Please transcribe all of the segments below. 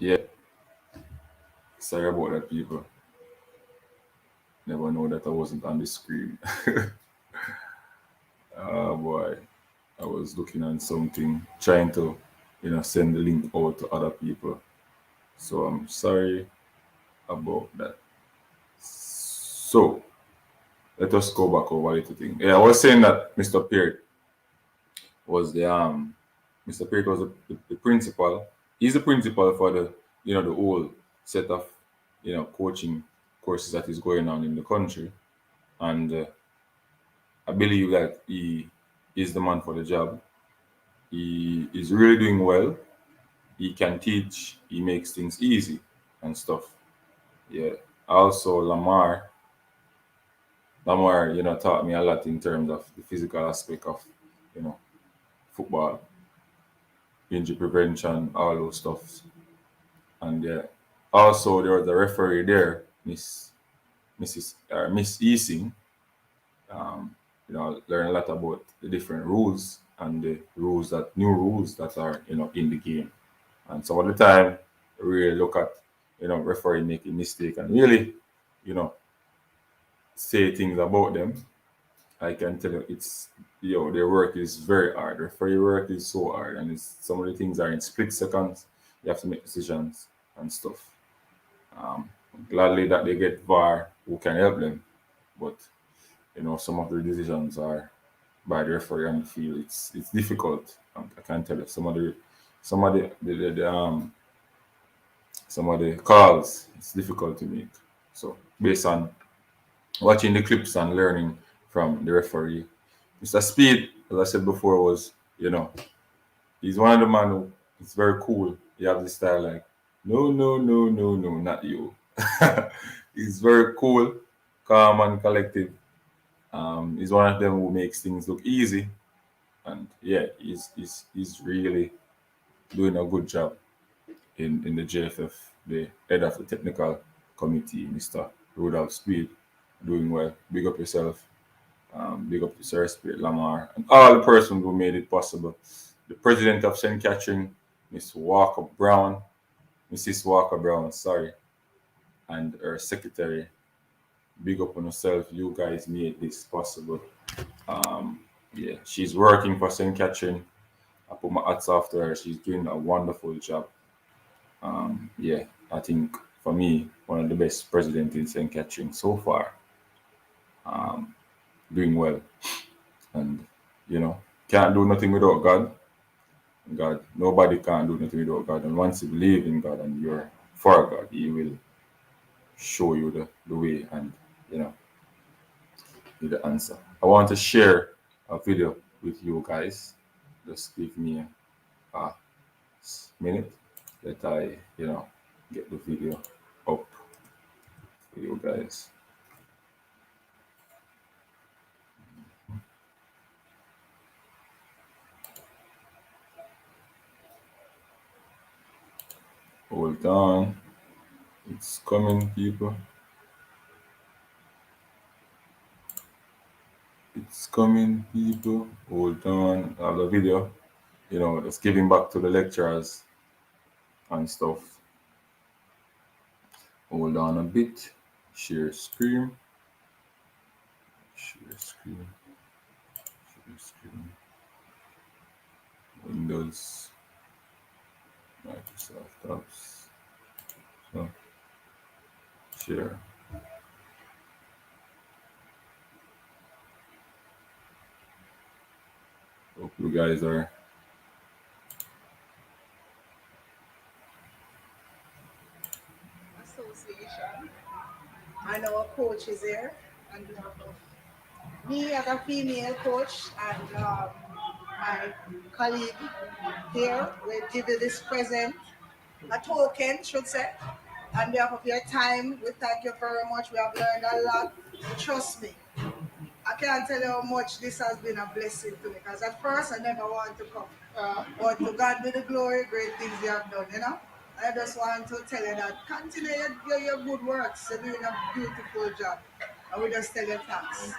Yeah, sorry about that, people. Never know that I wasn't on the screen. Oh boy, I was looking at something, trying to, send the link out to other people. So I'm sorry about that. So let us go back over a little thing. Yeah, I was saying that was the Mr. Peart was the principal. He's the principal for the whole set of coaching courses that is going on in the country, and I believe that he is the man for the job. He is really doing well. He can teach. He makes things easy and stuff. Yeah. Also, Lamar, taught me a lot in terms of the physical aspect of, you know, football, injury prevention, all those stuff. And also there was a referee there, Miss Easing. Learn a lot about the different rules and the new rules that are in the game. And some of the time, really look at referee making mistake and really you know say things about them. I can tell you it's their work is very hard. Referee work is so hard, and some of the things are in split seconds. You have to make decisions and stuff. Gladly that they get VAR who can help them, but some of the decisions are by the referee on the field. It's difficult. I can tell you some of the calls. It's difficult to make. So based on watching the clips and learning from the referee, Mr. Speed, as I said before, was he's one of the man who is very cool. He has this style like no no no no no not you. He's very cool, calm and collective. He's one of them who makes things look easy, and yeah, he's really doing a good job in the JFF, the head of the technical committee, Mr. Rudolph Speed, doing well. Big up yourself. Big up to Sir Spirit Lamar and all the persons who made it possible. The president of St. Catherine, Miss Walker Brown, Mrs. Walker Brown, sorry, and her secretary. Big up on yourself. You guys made this possible. Yeah, she's working for St. Catherine. I put my hats off to her. She's doing a wonderful job. Yeah, I think for me, one of the best presidents in St. Catherine so far. Doing well. And, can't do nothing without God. Nobody can do nothing without God. And once you believe in God and you're for God, He will show you the way and, you know, the answer. I want to share a video with you guys. Just give me a minute that I, get the video up for you guys. Hold on. It's coming, people. It's coming, people. Hold on. I have the video. Just giving back to the lecturers and stuff. Hold on a bit. Share screen. Share screen. Share screen. Windows. Microsoft apps. So, share. Hope you guys are. Association, and our coach is here, and me as a female coach and my colleague here will give you this present, a token, should say. On behalf of your time, we thank you very much. We have learned a lot. Trust me, I can't tell you how much this has been a blessing to me. Because at first, I never want to come. But to God be the glory, great things you have done. I just want to tell you that continue your good works. You're doing a beautiful job. I will just tell you thanks.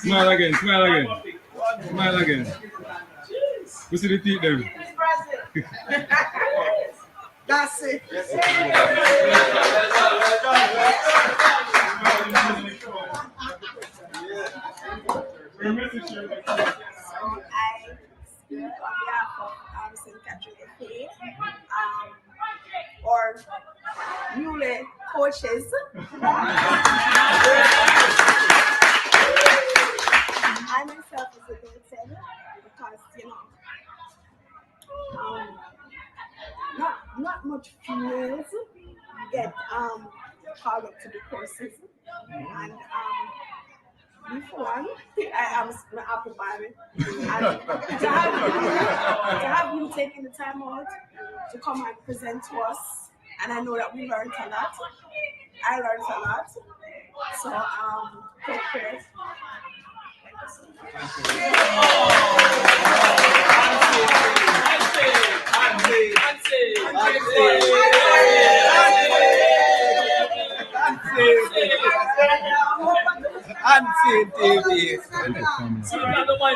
Smile again, smile again, smile again. We see the teeth them. That's it. I speak on behalf of St. Catherine FA, or newly coaches. I myself is debated because, not much females get called up to the courses, and before I was an apple bottom, and to have you taking the time out to come and present to us, and I know that we learned a lot. I learned a lot. So take care.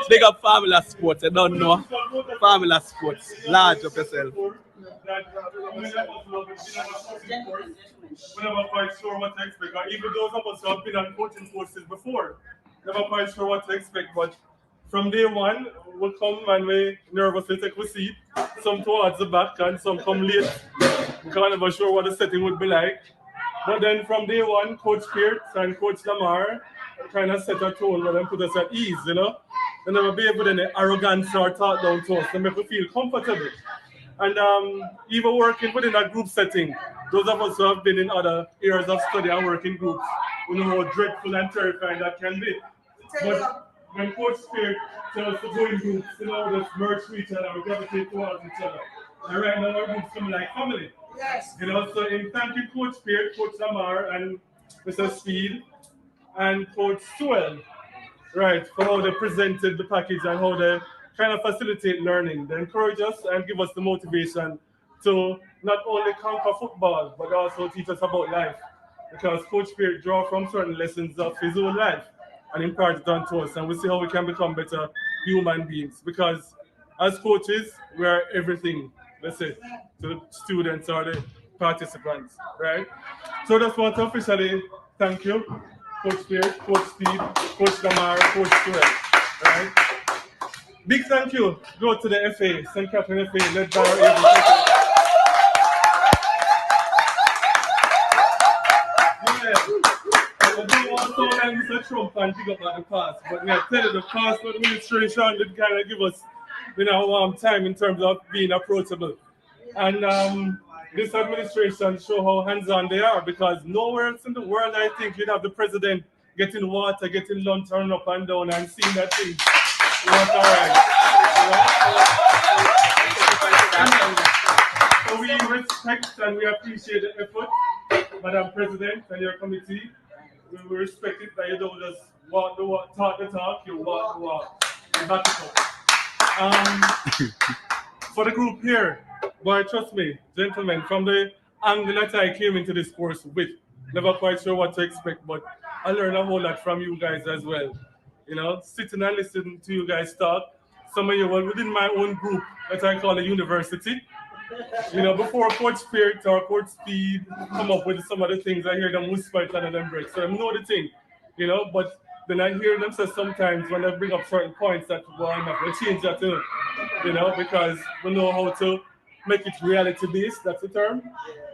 Big up Family Sports. I don't know. Family Sports. Large up yourself. We're never quite sure what to expect. Even those of us who have been on coaching courses before, never quite sure what to expect. But from day one, we'll come and we nervously take a seat. Some towards the back and some come late. We can't never sure what the setting would be like. But then from day one, Coach Peart and Coach Lamar kind of set a tone where they put us at ease, They never be able to any arrogance or talk down to us. They make us feel comfortable. And even working within a group setting, those of us who have been in other areas of study and work in groups, we know how dreadful and terrifying that can be. But when Coach Peart tells us to go in groups, just merge to each other, we gravitate towards each other. And right now our groups come like family. Yes. So in thank you, Coach Peart, Coach Lamar, and Mr. Speed, and Coach Sewell, right, for how they presented the package and how they kind of facilitate learning. They encourage us and give us the motivation to not only conquer football, but also teach us about life. Because Coach Peart draw from certain lessons of his own life and impart it on to us. And we see how we can become better human beings. Because as coaches, we are everything, let's say, to the students or the participants, right? So I just want to officially thank you, Coach Peart, Coach Steve, Coach Lamar, Coach Sewell, right? Big thank you go to the FA, St. Catherine FA, led by our I don't want to like Mr. Trump and dig up at the past, but I tell you, the past administration did kind of give us, time in terms of being approachable. And this administration show how hands-on they are, because nowhere else in the world I think you'd have the president getting water, getting lunch, turning up and down and seeing that thing. So we respect and we appreciate the effort, Madam President and your committee. We respect it that you don't just walk the walk, talk the talk, you walk the walk. You back it up. For the group here, boy, trust me, gentlemen, from the angle that I came into this course with, never quite sure what to expect, but I learned a whole lot from you guys as well. Sitting and listening to you guys talk. Some of you were within my own group that I call a university. Before Coach Peart or Coach Speed come up with some of the things, I hear them whisper it under them break. So I know the thing, but then I hear them say sometimes when they bring up certain points that I'm not going to change that too, because we know how to make it reality-based, that's the term.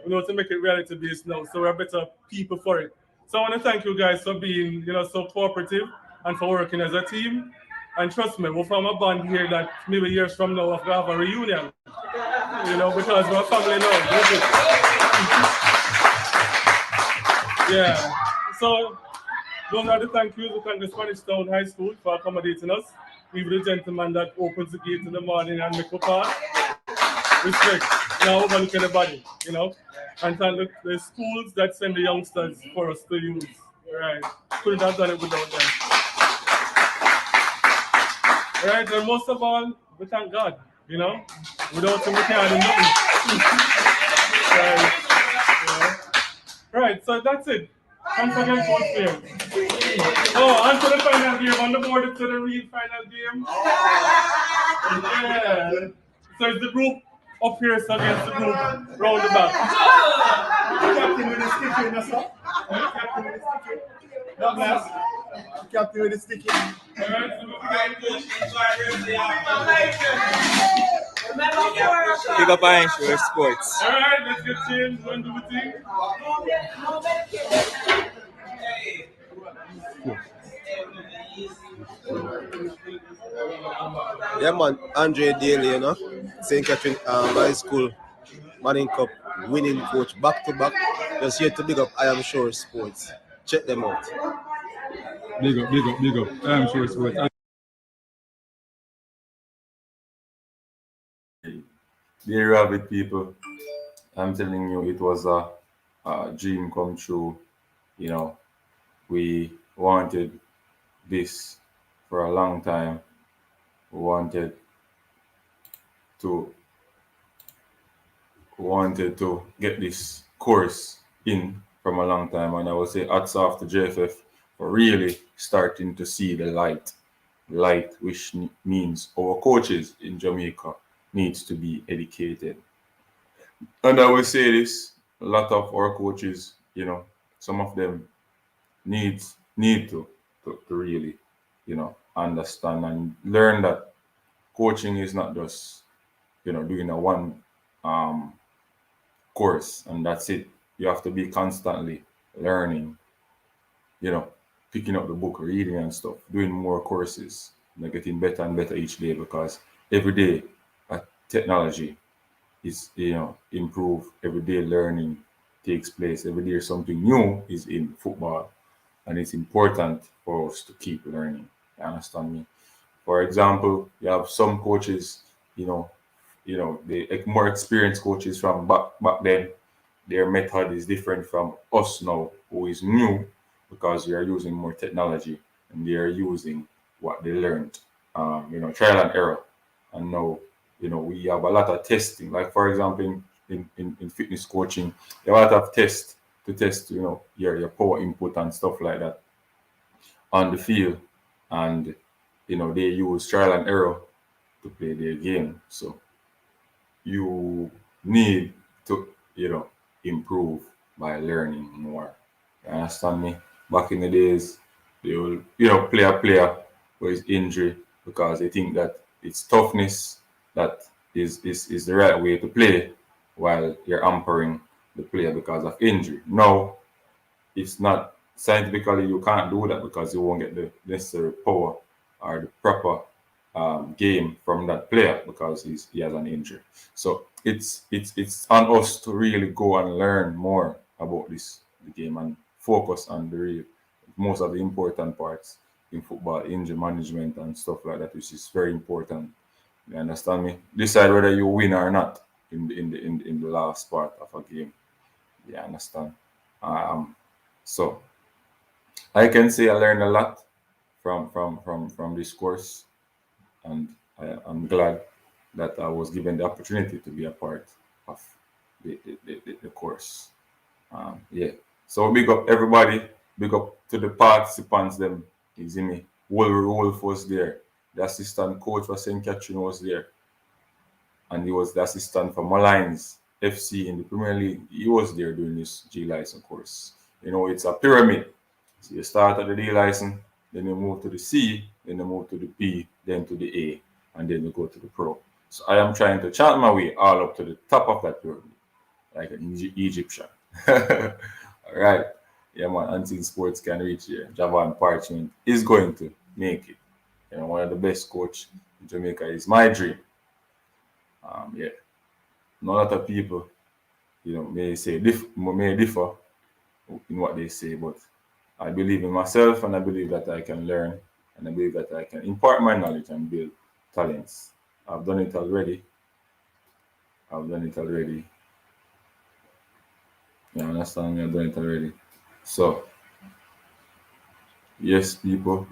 We know how to make it reality-based now, so we're better people for it. So I want to thank you guys for being, so cooperative and for working as a team. And trust me, we'll form a bond here that maybe years from now we'll have a reunion. Because we're family now. Yeah. So those are the thank yous. We thank the Spanish Town High School for accommodating us. Even the gentleman that opens the gate in the morning and make up pass. Respect. Now overlook anybody, And thank the schools that send the youngsters for us to use. Right. Couldn't have done it without them. Right, and most of all, we thank God, Without him, we can't do nothing. Right, so that's it. Thanks again, Coach Peart. Oh, on to the final game. On the board to the real final game. Yeah. So it's the group up here so against the group round the back. Captain with the sticky, you know, sir? Captain with the sticky. Douglas. Captain with the sticky. Alright, so Pick up Iron Shore Sports. alright, let's get changed and do the thing. Yeah, man. Andre Daly, you know, St. Catherine High School Manning Cup winning coach back to back. Just here to big up I Am Sure Sports. Check them out. Big up, big up, big up. I'm sure it's worth. There you have it, people. I'm telling you, it was a dream come true. You know, we wanted this for a long time. We to wanted to get this course in from a long time, and I would say hats off to JFF for really starting to see the light, which means our coaches in Jamaica needs to be educated. And I will say this: a lot of our coaches, you know, some of them need to really, you know, understand and learn that coaching is not just, you know, doing a one um course and that's it. You have to be constantly learning, you know, picking up the book, reading and stuff, doing more courses, you know, getting better and better each day because every day technology is, you know, improve. Every day learning takes place. Every day something new is in football, and it's important for us to keep learning. You understand me? For example, you have some coaches, the more experienced coaches from back then. Their method is different from us now, who is new, because we are using more technology and they are using what they learned, trial and error. And now, we have a lot of testing. Like for example, in fitness coaching, you have a lot of tests to test, your power input and stuff like that on the field. And they use trial and error to play their game. So you need to, improve by learning more. You understand me? Back in the days, they will, play a player with injury because they think that it's toughness that is the right way to play while you're hampering the player because of injury. No, it's not. Scientifically, you can't do that because you won't get the necessary power or the proper game from that player because he has an injury. So it's on us to really go and learn more about the game and focus on most of the important parts in football, injury management and stuff like that, which is very important. You understand me? Decide whether you win or not in the last part of a game. You understand? So I can say I learned a lot from this course, and I'm glad that I was given the opportunity to be a part of the course. Yeah. So big up everybody, big up to the participants them. You see me? Wolf was there. The assistant coach for St. Catherine was there. And he was the assistant for Malines FC in the Premier League. He was there doing this G license course. It's a pyramid. So you start at the D license, then you move to the C, then you move to the B, then to the A, and then you go to the Pro. So I am trying to chant my way all up to the top of that pyramid, like an Egyptian. All right. Yeah, man, until sports can reach here, Javan Parchment is going to make it. One of the best coach in Jamaica is my dream. Yeah. Not a lot of people, may differ in what they say, but I believe in myself and I believe that I can learn and I believe that I can impart my knowledge and build talents. I've done it already. You understand me? I've done it already. So, yes, people,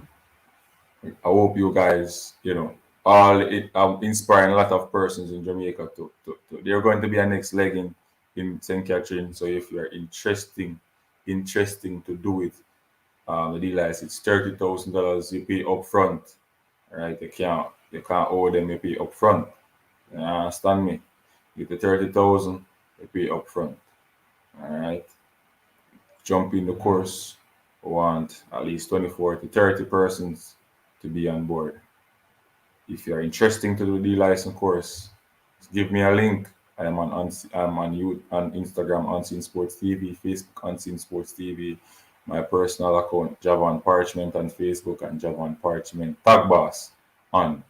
I hope you guys, I'm inspiring a lot of persons in Jamaica they're going to be a next leg in St. Catherine. So if you're interesting to do it, the deal is it's $30,000 you pay upfront, right? You can't owe them, you pay up front. You understand me? Get the 30,000, you pay up front. All right. Jump in the course. Want at least 24 to 30 persons to be on board. If you're interested to do the license course, give me a link. I'm on Instagram Unseen Sports TV, Facebook Unseen Sports TV, my personal account Javon Parchment on Facebook and Javon Parchment Tag Boss on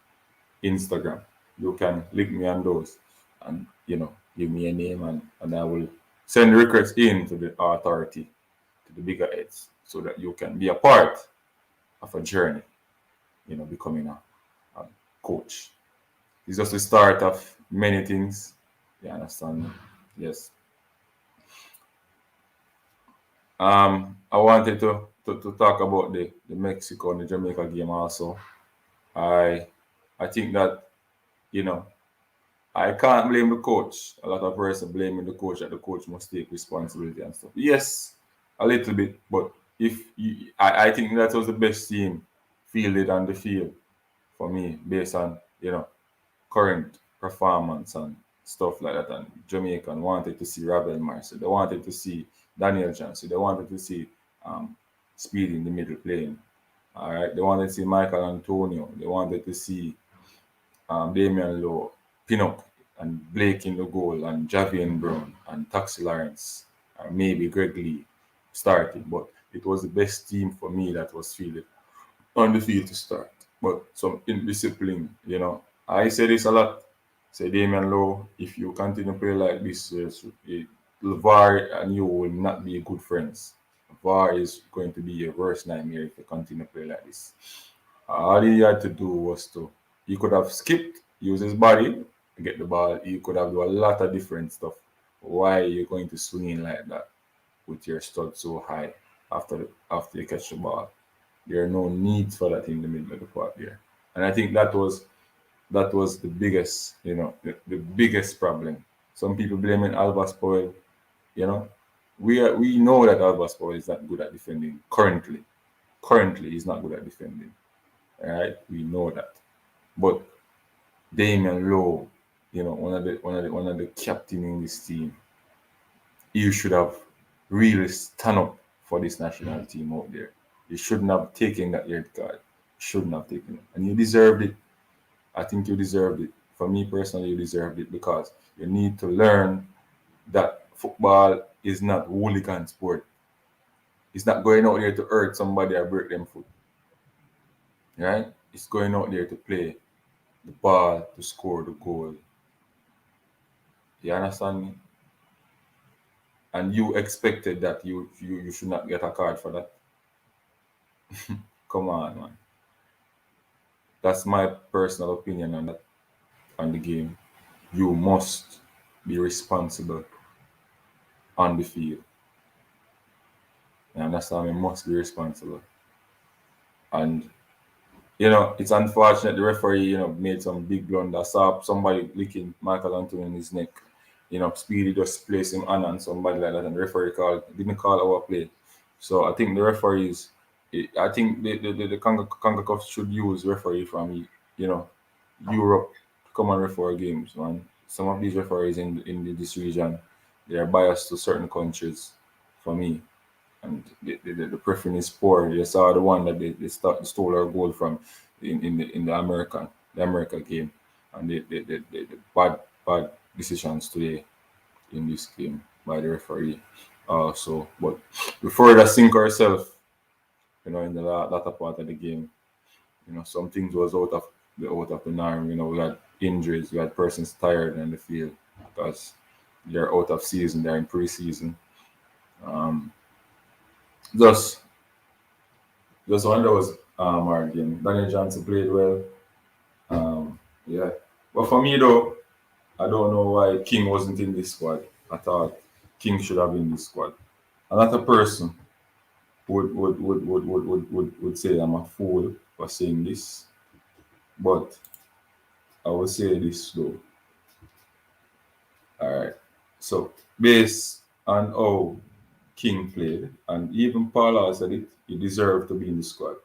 Instagram. You can link me on those and give me a name, and I will send requests in to the authority, to the bigger heads, so that you can be a part of a journey, becoming a coach. It's just the start of many things. You understand me? Yes. I wanted to talk about the Mexico and the Jamaica game also. I I think that, you know, I can't blame the coach. A lot of person blaming the coach, that the coach must take responsibility and stuff. Yes, a little bit, but I think that was the best team fielded on the field for me, based on current performance and stuff like that. And Jamaican wanted to see Ravel Marcy, they wanted to see Daniel Johnson, they wanted to see um, Speed in the middle playing. All right, they wanted to see Michael Antonio, they wanted to see Damian Lowe, Pinnock, and Blake in the goal, and Javian Brown, and Taxi Lawrence, and maybe Greg Lee starting. But it was the best team for me that was fielded on the field to start. But some indiscipline, I say this a lot. Say, Damian Lowe, if you continue to play like this, VAR and you will not be good friends. VAR is going to be your worst nightmare if you continue to play like this. All he had to do was he could have skipped, use his body to get the ball. He could have done a lot of different stuff. Why are you going to swing in like that with your stud so high after you catch the ball? There are no needs for that in the middle of the park there. And I think that was the biggest, the biggest problem. Some people blaming Alva Spoil, you know. We know that Alva Spoil is not good at defending currently. Currently, he's not good at defending. All right, we know that. But Damian Lowe, one of the captain in this team, you should have really stand up for this national team out there. You shouldn't have taken that red card. Shouldn't have taken it, and you deserved it. I think you deserved it. For me personally, you deserved it, because you need to learn that football is not hooligan sport. It's not going out there to hurt somebody or break them foot. Right? It's going out there to play the ball, to score the goal. You understand me? And you expected that you should not get a card for that. Come on, man. That's my personal opinion on that, on the game. You must be responsible on the field. You understand me? Must be responsible. And it's unfortunate the referee, made some big blunder. Saw somebody licking Michael Antonio in his neck. Speedy just placed him on somebody like that, and the referee didn't call our play. So I think the referees, I think the CONCACAF should use referee from Europe to come and referee games, man. Some of these referees in this region, they are biased to certain countries, for me, and the preference is poor. You saw the one that they stole our goal from in the America game, and the bad decisions today in this game by the referee. But we further sink ourselves, in the latter part of the game. Some things was out of the norm. We had injuries, we had persons tired in the field because they're out of season, they're in preseason. Um, just one of those hard game. Daniel Johnson played well. Yeah, but for me though, I don't know why King wasn't in this squad. I thought King should have been in this squad. Another person would say I'm a fool for saying this, but I will say this though. All right. So based on how King played, and even Paula said it, he deserved to be in the squad.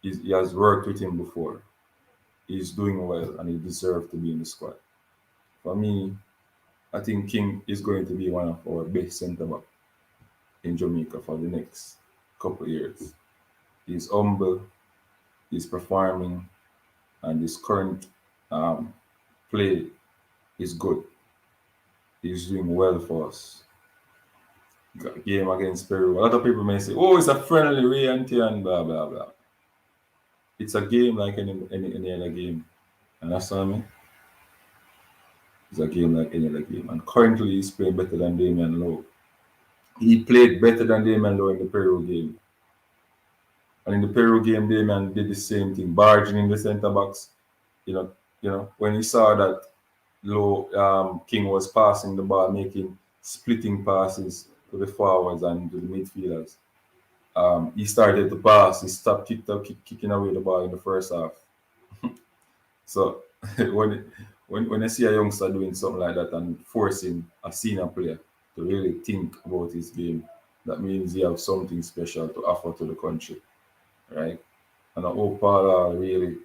He has worked with him before. he's doing well and he deserves to be in the squad. For me, I think King is going to be one of our best centre back in Jamaica for the next couple of years. He's humble, he's performing, and his current um, play is good. He's doing well for us. Game against Peru. A lot of people may say, "Oh, it's a friendly reality and blah blah blah." It's a game like any other game. Understand me? It's a game like any other game. And currently, he's playing better than Damian Lowe. He played better than Damian Lowe in the Peru game. And in the Peru game, Damian did the same thing, barging in the centre backs. You know, when he saw that Low King was passing the ball, making splitting passes to the forwards and to the midfielders. He started to pass. He stopped kicking away the ball in the first half. So when I see a youngster doing something like that and forcing a senior player to really think about his game, that means he has something special to offer to the country, right? And I hope Paula really,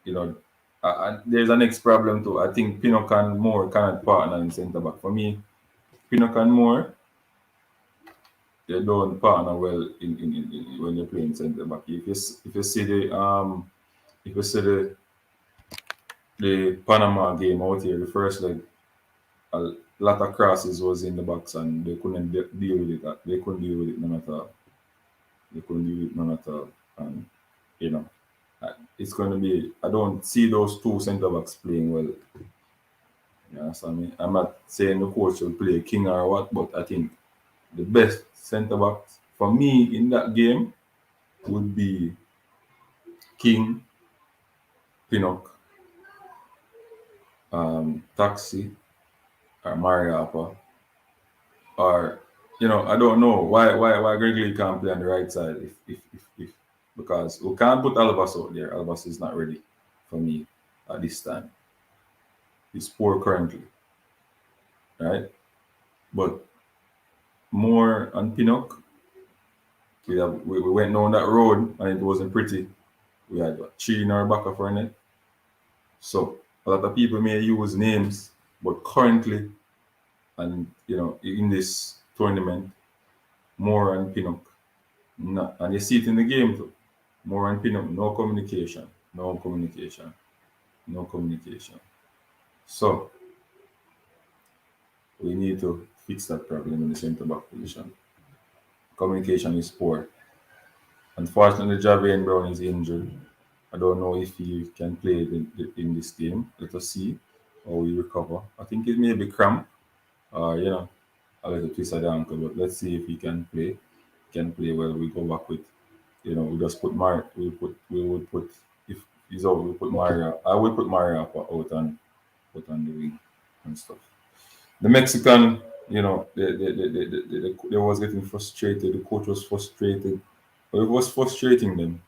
you know, and there's a next problem too. I think Pinnock and Moore cannot partner in centre back. For me, Pinnock and Moore, they don't partner well in when you're playing centre back. If you see the Panama game out here, the first leg, a lot of crosses was in the box and they couldn't deal with it. They couldn't deal with it none at all. They couldn't deal with it none at all. And you know, it's going to be. I don't see those two centre backs playing well. You understand me? I'm not saying the coach will play King or what, but I think the best centre backs for me in that game would be King, Pinnock, Taxi, or Mariapa, or I don't know why Gregory can't play on the right side if because we can't put Albas out there. Albas is not ready for me at this time. He's poor currently, right? But Moore and Pinnock, we went down that road and it wasn't pretty. We had three in our back of our net. So a lot of people may use names, but currently, and in this tournament, Moore and Pinnock, and you see it in the game too. Moore and Pinnock, no communication, no communication, no communication. So we need to fix that problem in the centre back position. Communication is poor. Unfortunately, Javier Brown is injured. I don't know if he can play in this game. Let us see how he recover. I think it may be cramp, or a little twist of the ankle. But let's see if he can play. Can play well. We go back with, we just put we would put if he's out. We put Maria. I would put Maria out on the wing and stuff. The Mexican, they was getting frustrated. The coach was frustrated. But it was frustrating them.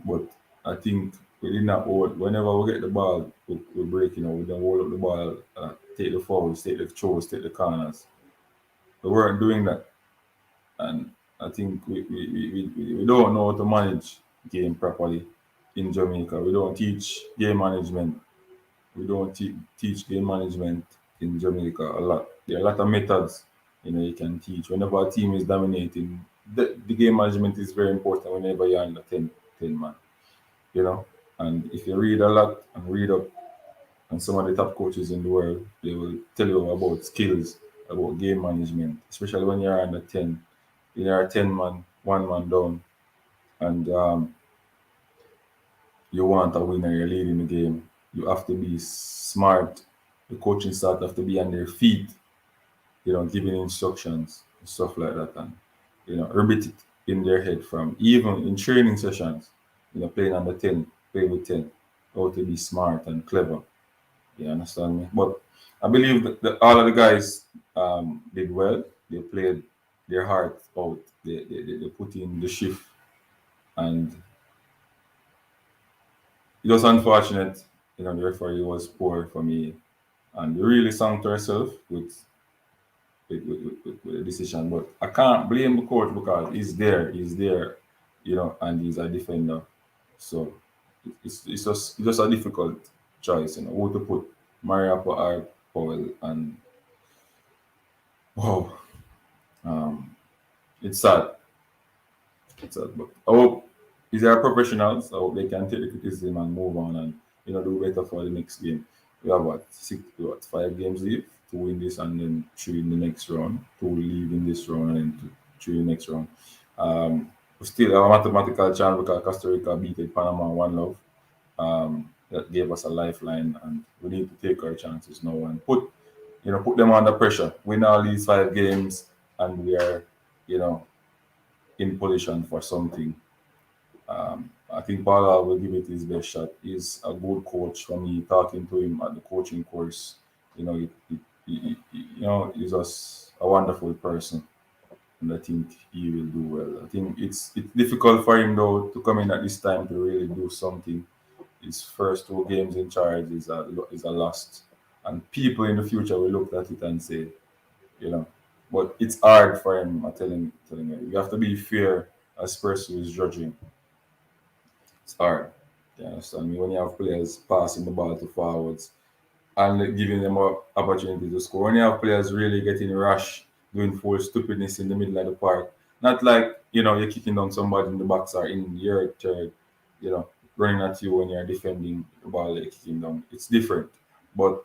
But I think we did not hold. Whenever we get the ball, we break. We don't hold up the ball, take the forwards, take the throws, take the corners. We weren't doing that, and I think we don't know how to manage game properly in Jamaica. We don't teach game management. We don't teach game management in Jamaica a lot. There are a lot of methods you can teach. Whenever a team is dominating, the game management is very important whenever you're under 10 man. And if you read a lot and read up, and some of the top coaches in the world, they will tell you about skills, about game management, especially when you're under 10. You're 10 man, 1 man down, and you want a winner, you're leading the game. You have to be smart. The coaching staff have to be on their feet, giving instructions, and stuff like that, and repeat it in their head from even in training sessions, playing under 10, play with 10, how to be smart and clever. You understand me? But I believe that all of the guys did well. They played their heart out. They put in the shift, and it was unfortunate. The referee was poor for me, and we really sunk to ourselves with the decision. But I can't blame the coach because he's there, and he's a defender. So It's just a difficult choice, who to put, Mariapa or Powell, and wow, um, it's sad. It's sad, but I hope these are professionals. I hope they can take the criticism and move on and do better for the next game. We have what 5 games left to win this, and then 3 in the next round, 2 leave in this round, and then 3 in the next round. We still have a mathematical chance because Costa Rica beat Panama 1-0. That gave us a lifeline, and we need to take our chances now and put them under pressure. Win all these 5 games, and we are, you know, in position for something. I think Paula will give it his best shot. He's a good coach. For me, talking to him at the coaching course, he's just a wonderful person, and I think he will do well. I think it's difficult for him though to come in at this time to really do something. His first 2 games in charge is a loss, and people in the future will look at it and say, you know, but it's hard for him. I'm telling you, you have to be fair as person who is judging. It's hard. You understand me? When you have players passing the ball to forwards and giving them an opportunity to score. When you have players really getting rash, doing full stupidness in the middle of the park, not like you're kicking down somebody in the box or in your third, you know, running at you when you're defending the ball, like kicking down. It's different. But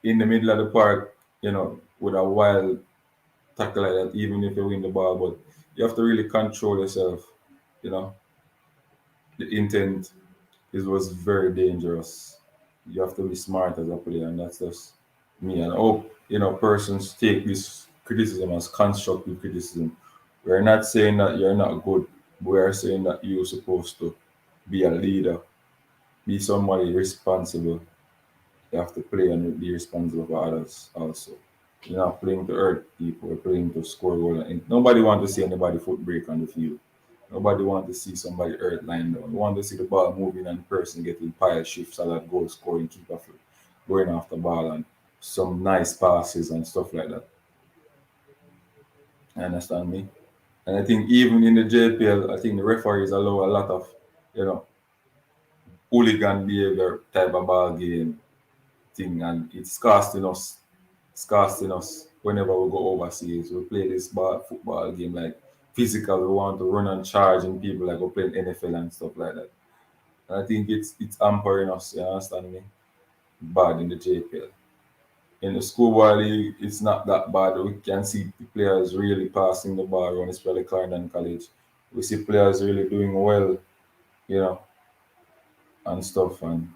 in the middle of the park, with a wild tackle like that, even if you win the ball, but you have to really control yourself. You know, the intent was very dangerous. You have to be smart as a player, and that's just me. And I hope persons take this criticism as constructive criticism. We're not saying that you're not good. We are saying that you're supposed to be a leader, be somebody responsible. You have to play and be responsible for others also. You're not playing to hurt people, you're playing to score goal. And nobody wants to see anybody foot break on the field. Nobody wants to see somebody hurt lying down. We want to see the ball moving and the person getting pile shifts, a lot goal scoring, keep off going off the ball and some nice passes and stuff like that. You understand me? And I think even in the JPL, I think the referees allow a lot of, you know, hooligan behavior type of ball game thing, and it's costing us. It's costing us whenever we go overseas. We play this football game like physical. We want to run and charge in people like we're playing NFL and stuff like that. And I think it's hampering us. You understand me? Bad in the JPL. In the schoolboy league, it's not that bad. We can see the players really passing the ball around, especially Clarendon College. We see players really doing well, you know, and stuff. And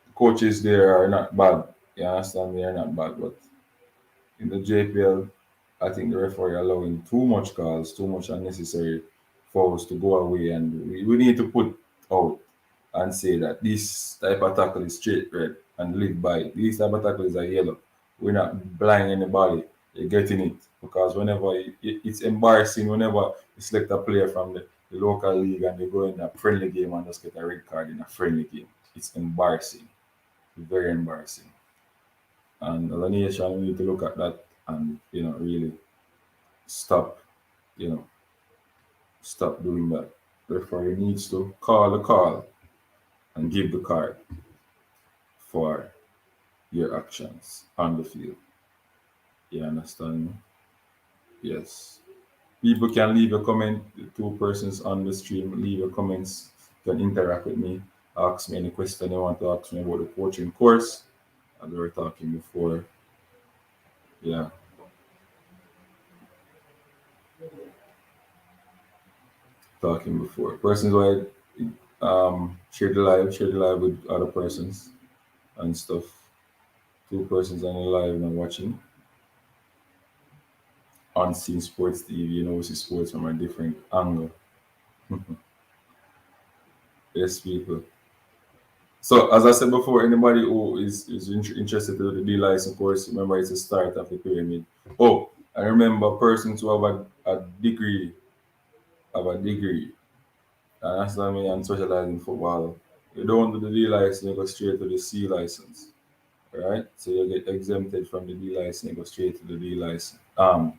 the coaches there are not bad. You understand? They are not bad, but in the JPL, I think the referee allowing too much calls, too much unnecessary fouls to go away, and we need to put out and say that this type of tackle is straight red and live by it. This type of tackle is a yellow. We're not blind anybody. You're getting it because whenever it's embarrassing whenever you select a player from the local league and they go in a friendly game and just get a red card in a friendly game. It's embarrassing, very embarrassing. And as a nation, we need to look at that and really stop, you know, stop doing that. Referee needs to call the call and give the card for your actions on the field. You understand me? Yes. People can leave a comment. The 2 persons on the stream leave your comments. You can interact with me. Ask me any question you want to ask me about the coaching course. As we were talking before. Yeah. Talking before. Persons who share the live with other persons and stuff. 2 persons on the live and watching. Unseen Sports TV, we see sports from a different angle. Yes, people. So, as I said before, anybody who is interested in the D license course, remember it's a start of the pyramid. Oh, I remember persons who have a degree, and that's not me and specialize in football. You don't do the D license, you go straight to the C license. Right? So you get exempted from the D license, you go straight to the D license,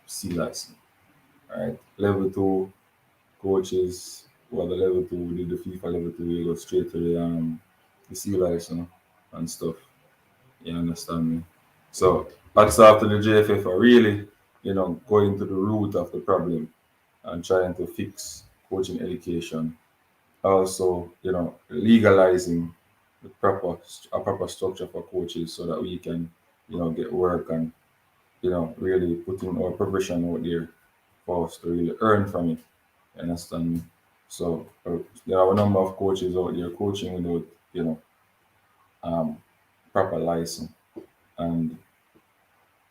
C license. Right? Level 2 coaches Well, the level 2, we did the FIFA level 2, we go straight to the sea license and stuff. You understand me? So that's after the JFF are really, going to the root of the problem and trying to fix coaching education. Also, legalizing a proper structure for coaches so that we can, get work and, really putting our profession out there for us to really earn from it. You understand me? So there are a number of coaches out there coaching without, um, proper license. And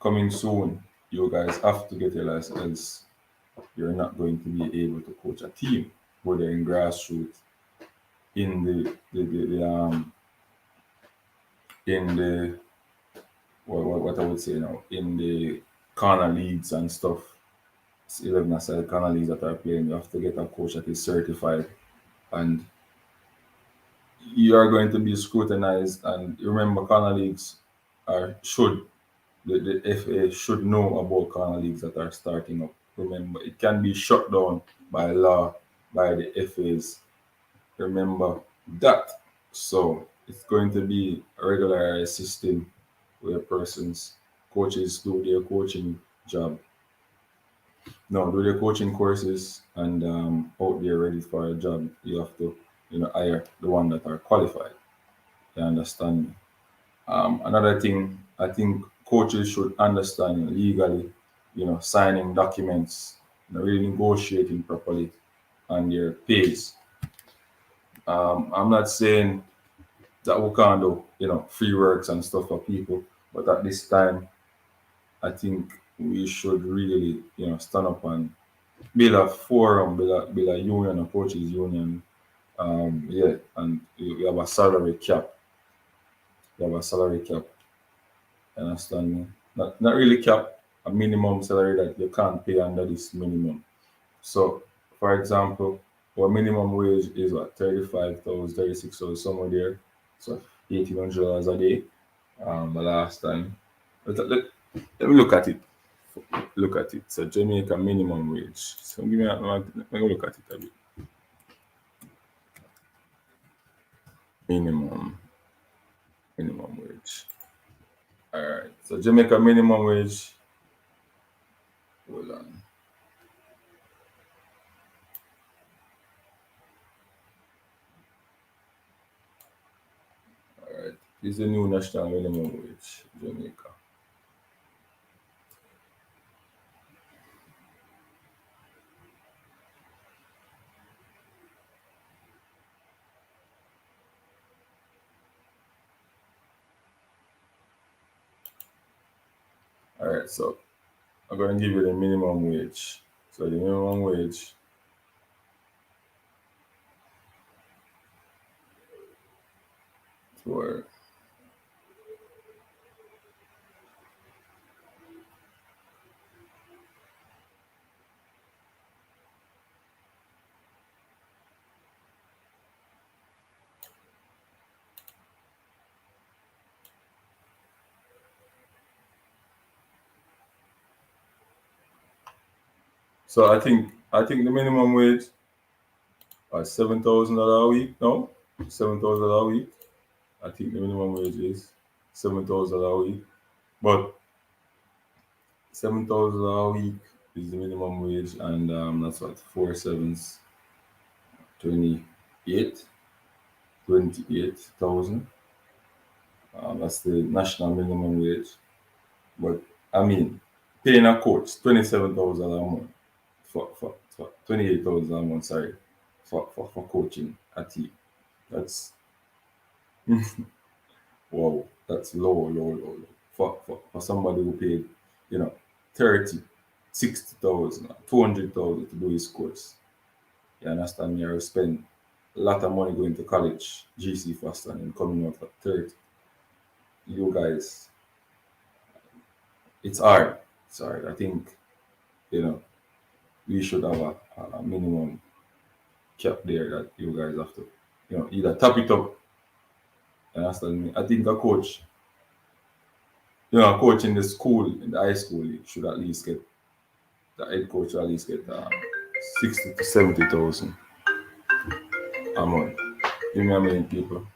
coming soon, you guys have to get your license, else you're not going to be able to coach a team, whether in grassroots, in the what I would say now, in the corner leagues and stuff. It's 11 aside corner leagues that are playing. You have to get a coach that is certified, and you are going to be scrutinized. And remember, corner leagues should the FA should know about corner leagues that are starting up. Remember, it can be shut down by law by the FAs. Remember that. So it's going to be a regularized system where coaches do their coaching job. No, do their coaching courses and out there ready for a job. You have to, hire the one that are qualified. You understand me? Another thing, I think coaches should understand legally, signing documents, really negotiating properly on their pays. I'm not saying that we can't do, free works and stuff for people, but at this time, I think we should really, stand up and build a forum, build a union, a coaches union. Yeah, and you have a salary cap. You have a salary cap. You understand me? Not really cap, a minimum salary that you can't pay under this minimum. So, for example, our minimum wage is what, 35,000, 36,000, somewhere there. So $1,800 a day. The last time. Let me look at it. Look at it. So Jamaica minimum wage. So let me look at it a bit. Minimum wage. All right. So Jamaica minimum wage. Hold on. All right. This is the new national minimum wage, Jamaica. All right. So I'm going to give you the minimum wage. So the minimum wage for so I think the minimum wage is $7,000 a week. No, $7,000 a week. I think the minimum wage is $7,000 a week. But 7,000 a week is the minimum wage, and that's what 4/7 28 28,000. That's the national minimum wage. But I mean, paying a coach $27,000 a month for 28,000 a month. Sorry, for coaching a team. That's wow. That's low. For somebody who paid, you know, 30, 60,000, 200,000 to do his course. You understand me? I will spend a lot of money going to college, GC first, and then coming out at 30. You guys, it's hard. It's hard. I think, we should have a minimum cap there that you guys have to, either top it up. You understand me? I think a coach in the school, in the high school, should at least get, the head coach should at least get 60 to 70,000 a month. Give me a million people.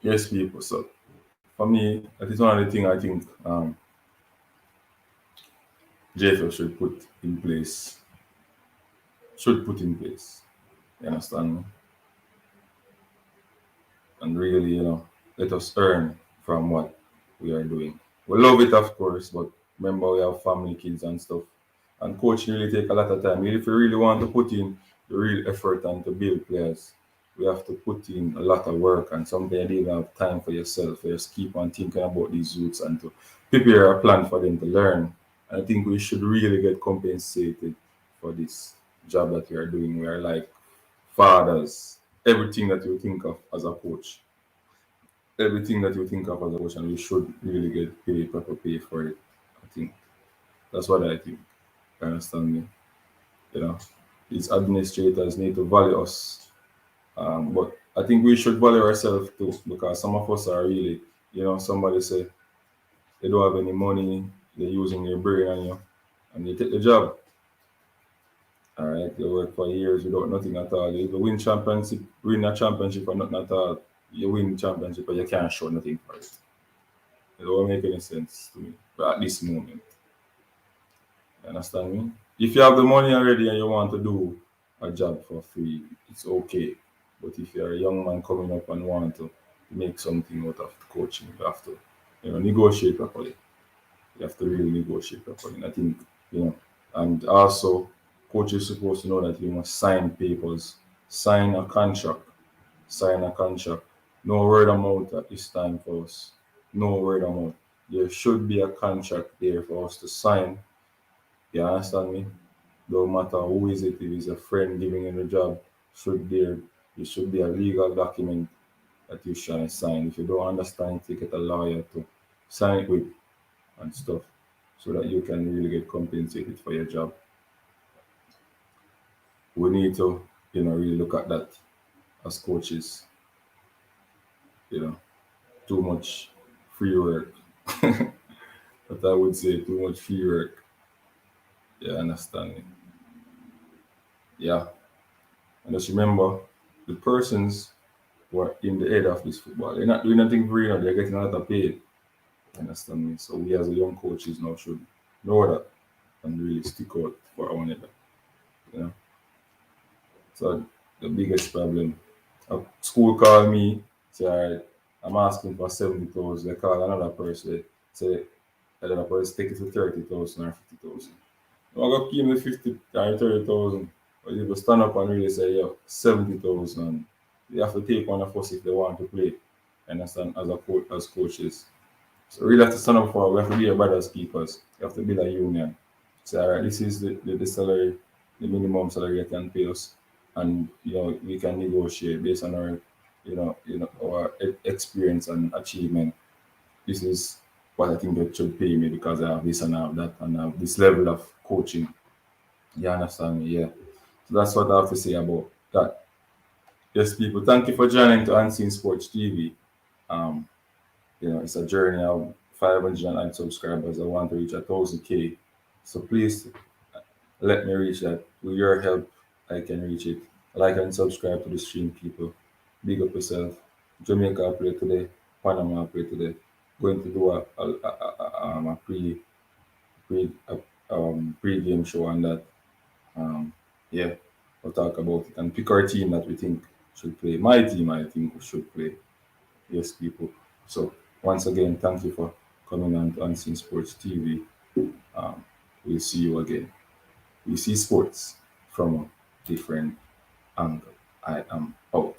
Yes, people. So for me, that is one of the things I think JFF should put in place. Should put in place. You understand me? And really, let us earn from what we are doing. We love it, of course, but remember we have family, kids, and stuff. And coaching really take a lot of time. If you really want to put in the real effort and to build players, we have to put in a lot of work. And sometimes you don't even have time for yourself. You just keep on thinking about these youths and to prepare a plan for them to learn. And I think we should really get compensated for this job that we are doing. We are like fathers, everything that you think of as a coach, everything that you think of as a coach, and we should really get paid proper pay for it. I think that's what I think. You understand me? You know, these administrators need to value us, but I think we should value ourselves too, because some of us are really, somebody say they don't have any money, they're using your brain on you, and you take the job. All right, you work for years without nothing at all. You win a championship or nothing at all. You win the championship, but you can't show nothing for it. It don't make any sense to me. But at this moment, you understand me? If you have the money already and you want to do a job for free, it's okay. But if you're a young man coming up and want to make something out of coaching, you have to, negotiate properly. You have to really negotiate properly. And I think, and also coach is supposed to know that you must sign papers, sign a contract, sign a contract. No word of mouth at this time for us. No word of mouth. There should be a contract there for us to sign. You understand me? Don't matter who is it, if it's a friend giving you the job, there should be a legal document that you shall sign. If you don't understand it, you get a lawyer to sign it with and stuff so that you can really get compensated for your job. We need to, really look at that as coaches, you know, too much free work. But I would say too much free work. Yeah, understand me. Yeah. And just remember the persons who are in the head of this football, they're not doing nothing for they're getting a lot of paid. Understand me? So we as a young coaches now should know that and really stick out for our neighbor. You know. So the biggest problem. A school called me, say, all right, I'm asking for 70,000. They call another person, say another person take it to 30,000 or 50,000. I'm gonna give me 50 or 30,000. But if you stand up and really say, yeah, 70,000, they have to take one of us if they want to play. Understand as a coach as coaches. So we really have to stand up for we have to be a brothers keepers. We have to build a union. Say, all right, this is the salary, the minimum salary they can pay us. And we can negotiate based on our our experience and achievement. This is what I think they should pay me because I have this and I have that and I have this level of coaching. You understand me? Yeah. So that's what I have to say about that. Yes, people, thank you for joining to Unseen Sports TV. Um, it's a journey of 509 subscribers. I want to reach 1,000K. So please let me reach that. With your help, I can reach it. Like and subscribe to the stream, people. Big up yourself. Jamaica play today. Panama play today. Going to do a pre-game show on that. Um, yeah, we'll talk about it and pick our team that we think should play. My team, I think, should play. Yes, people. So once again, thank you for coming on to Unseen Sports TV. Um, we'll see you again. We see sports from a different angle. I am out.